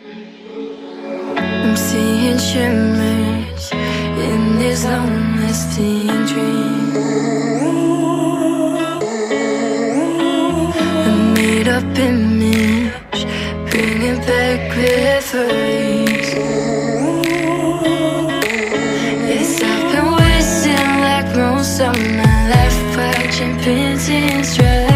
I'm seeing shimmers in these long-lasting dreams. A made-up image, bringing back memories. Yes, I've been wasting like most of my life, watching paintings dry.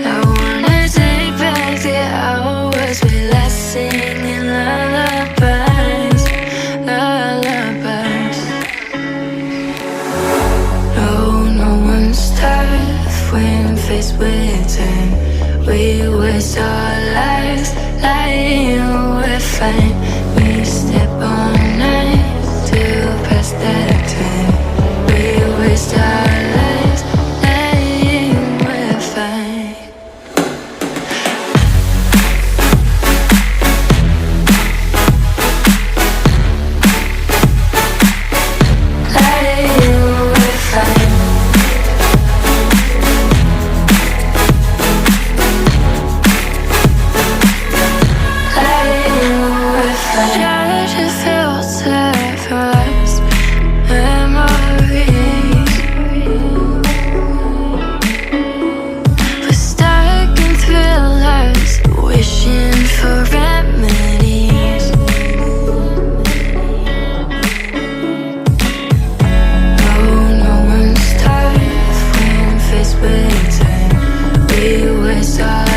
I wanna take back the hours we last singing lullabies, lullabies. No one's tough when faced with time. We waste our lives lying, we're fine. We step on night to pass that time. We waste our lives lying, we're fine. Stop.